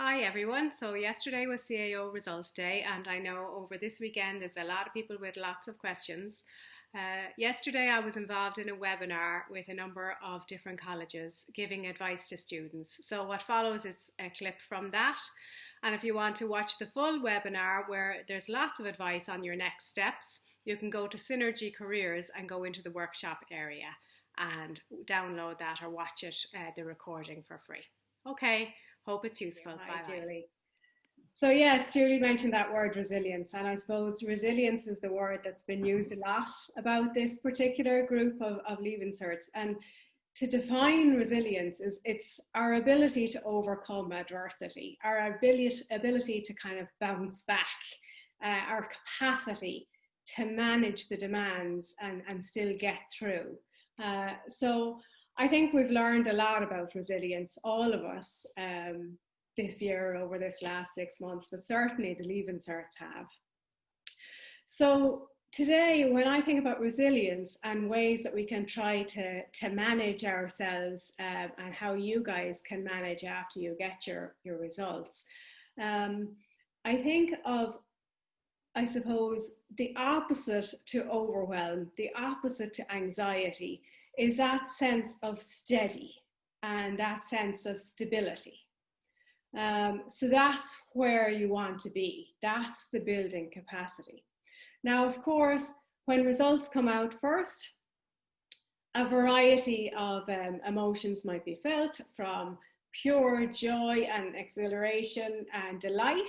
Hi everyone. So yesterday was CAO results day, and I know over this weekend there's a lot of people with lots of questions. Yesterday I was involved in a webinar with a number of different colleges giving advice to students. So what follows is a clip from that. And if you want to watch the full webinar where there's lots of advice on your next steps, you can go to Synergy Careers and go into the workshop area and download that or watch it, the recording for free. Okay. Hope it's useful. Hi, Bye bye. Julie. So yes, Julie mentioned that word resilience, and I suppose resilience is the word that's been used a lot about this particular group of Leaving Certs. And to define resilience is it's our ability to overcome adversity, our ability to kind of bounce back, our capacity to manage the demands and still get through. So I think we've learned a lot about resilience, all of us, this year over this last 6 months, but certainly the Leaving Certs have. So today, when I think about resilience and ways that we can try to manage ourselves and how you guys can manage after you get your results, I think of, I suppose, the opposite to overwhelm, the opposite to anxiety, is that sense of steady and that sense of stability. So that's where you want to be. That's the building capacity. Now, of course, when results come out first, a variety of emotions might be felt, from pure joy and exhilaration and delight.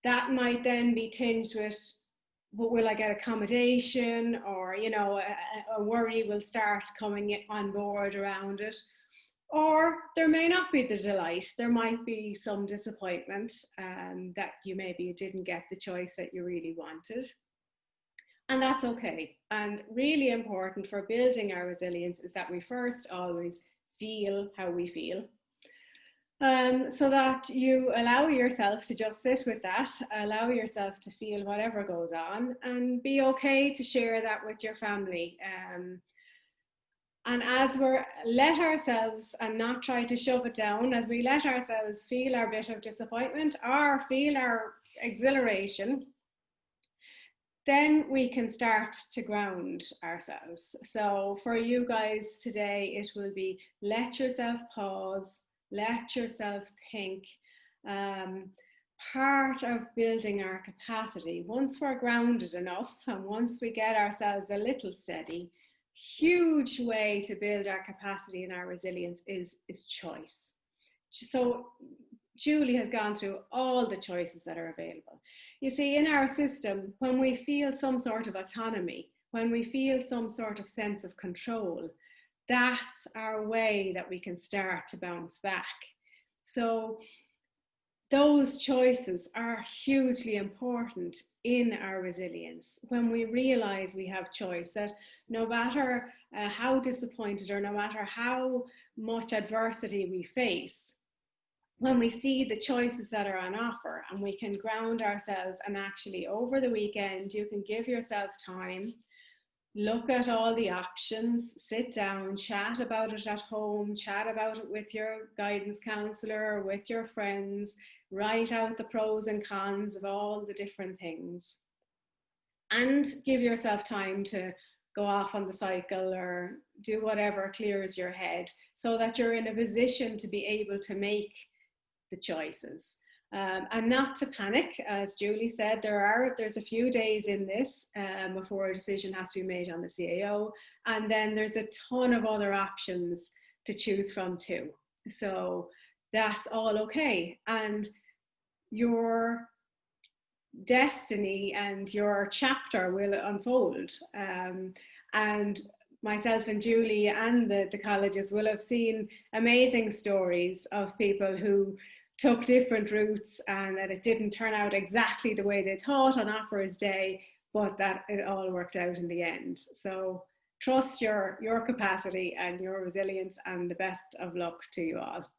That might then be tinged with, but will I get accommodation, or a worry will start coming on board around it. Or there may not be the delight, there might be some disappointment that you maybe didn't get the choice that you really wanted. And that's okay. And really important for building our resilience is that we first always feel how we feel. So that you allow yourself to just sit with that, allow yourself to feel whatever goes on, and be okay to share that with your family. And as we let ourselves, and not try to shove it down, as we let ourselves feel our bit of disappointment or feel our exhilaration, then we can start to ground ourselves. So for you guys today, it will be let yourself pause, let yourself think. Part of building our capacity, once we're grounded enough and once we get ourselves a little steady, huge way to build our capacity and our resilience is choice. So Julie has gone through all the choices that are available. You see, in our system, when we feel some sort of autonomy, when we feel some sort of sense of control, that's our way that we can start to bounce back. So those choices are hugely important in our resilience. When we realize we have choice, that no matter how disappointed or no matter how much adversity we face, when we see the choices that are on offer and we can ground ourselves, and actually over the weekend you can give yourself time, look at all the options, sit down, chat about it at home, chat about it with your guidance counsellor, with your friends, write out the pros and cons of all the different things, and give yourself time to go off on the cycle or do whatever clears your head, so that you're in a position to be able to make the choices. And not to panic. As Julie said, there's a few days in this before a decision has to be made on the CAO, and then there's a ton of other options to choose from too. So that's all okay, and your destiny and your chapter will unfold. And myself and Julie and the colleges will have seen amazing stories of people who took different routes and that it didn't turn out exactly the way they thought on offers day, but that it all worked out in the end. So trust your capacity and your resilience, and the best of luck to you all.